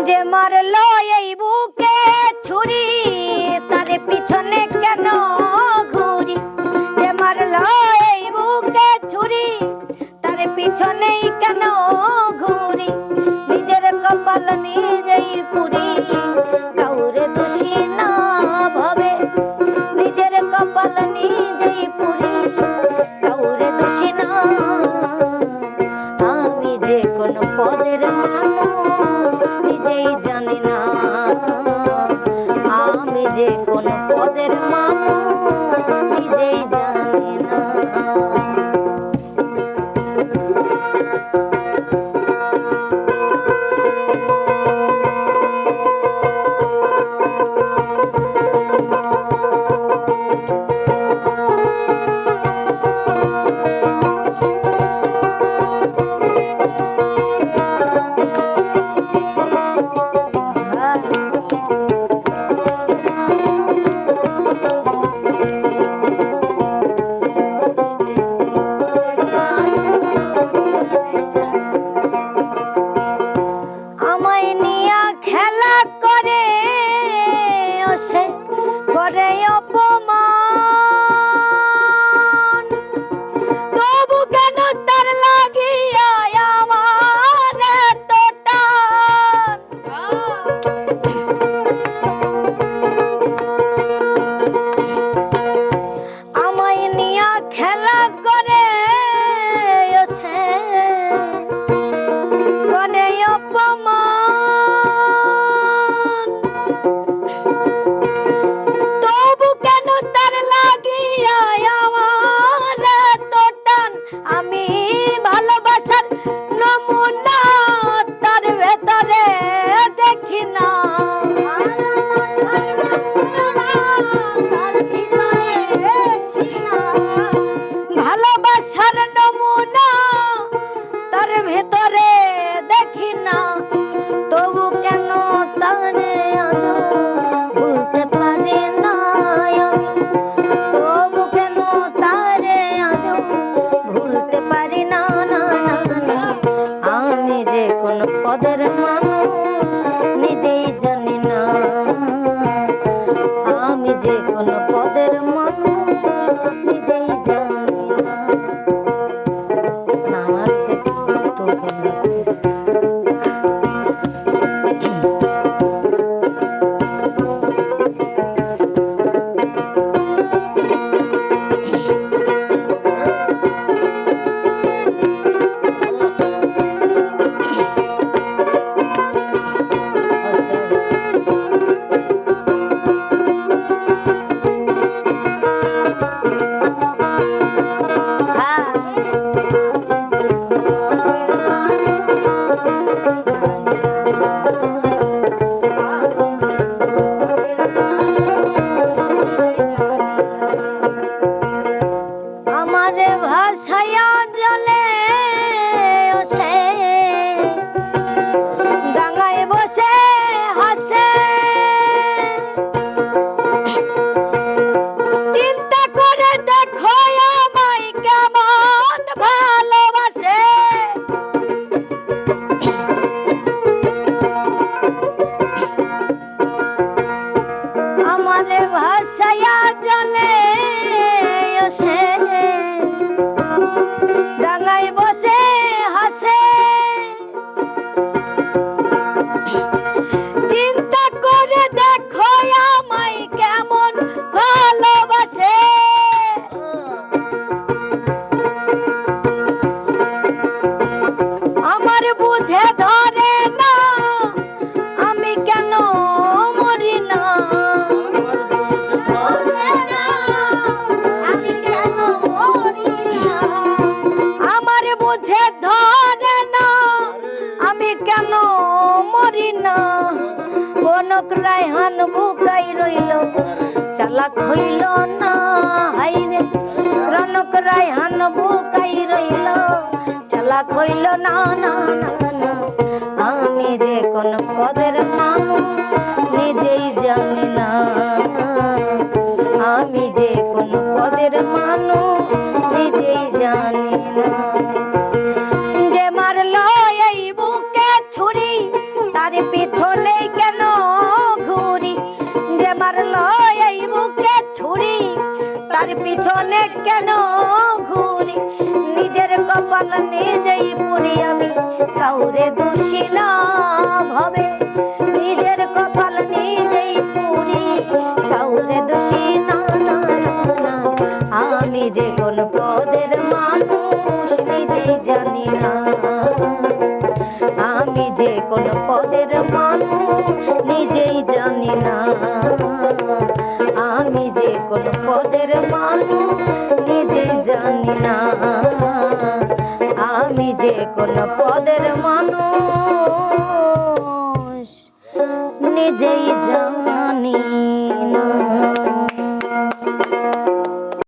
যে মারলো এই বুকে ছুরি তার পিছনে কেন ঘুরি যে মারলো এই বুকে ছুরি তার পিছনেই কেন ঘুরি নিজের কপাল নিজেই পুরি কাউরে দোষী না ভাবে নিজের কপাল নিজেই পুরি কাউরে দোষী না আমি যে কোন পদের মানুষ নিজেই জানি না আমি যে কোন পদের মানুষ নিজেই জানি না করে অপমান তবু কেন তার লাগিয়া আমার এত টান আমায় নিয়া খেলা করে করে অপমান আমি ভালোবাসার নমুনা তার ভেতরে দেখি না ভালোবাসার নমুনা তার ভেতরে দেখি না তবু কেন তারে বুঝতে পারি না তবু কেন তারে ভুলতে পারি না না না না আমি যে কোন পদের মানুষ নিজেই জানি না আমি যে কোন পদের মানুষ নিজেই জানি না না আমার তো যাচ্ছে ভাষায়া জলে ওসে ডাঙায় বসে হাসে চিন্তা করে দেখো আমায় কেমন ভালোবাসে আমার ভাষায়া জলে ওসে ডাঙায় বসে হাসে চিন্তা করে দেখো আমায় কেমন ভালোবাসে আমার বুঝে ধরে না আমি কেন মরি না বুঝে ধরে না আমি কেন মরি না কনক রায়হান বুকাই রইল চালাক হইল না হাইরে রনক রায়হান বুকাই রইল চালাক হইল না না না না আমি যে কোন পদের মানুষ নিজেই জানি না আমি যে কোন পদের মানুষ নিজেই জানি না যে মারলো এই বুকে ছুরি তার পিছনে পিছনে কেন ঘুরি, নিজের কপাল নিজেই পুরি আমি, কাউরে দোষী না ভাবে। নিজের কপাল নিজেই পুরি, কাউরে দোষী না না না না। আমি যে কোন পদের মানুষ নিজেই জানি না, আমি যে কোন পদের মানুষ নিজেই জানি না, আমি যে কোন পদের মানুষ নিজেই জানি না, আমি যে কোন পদের মানুষ নিজেই জানি।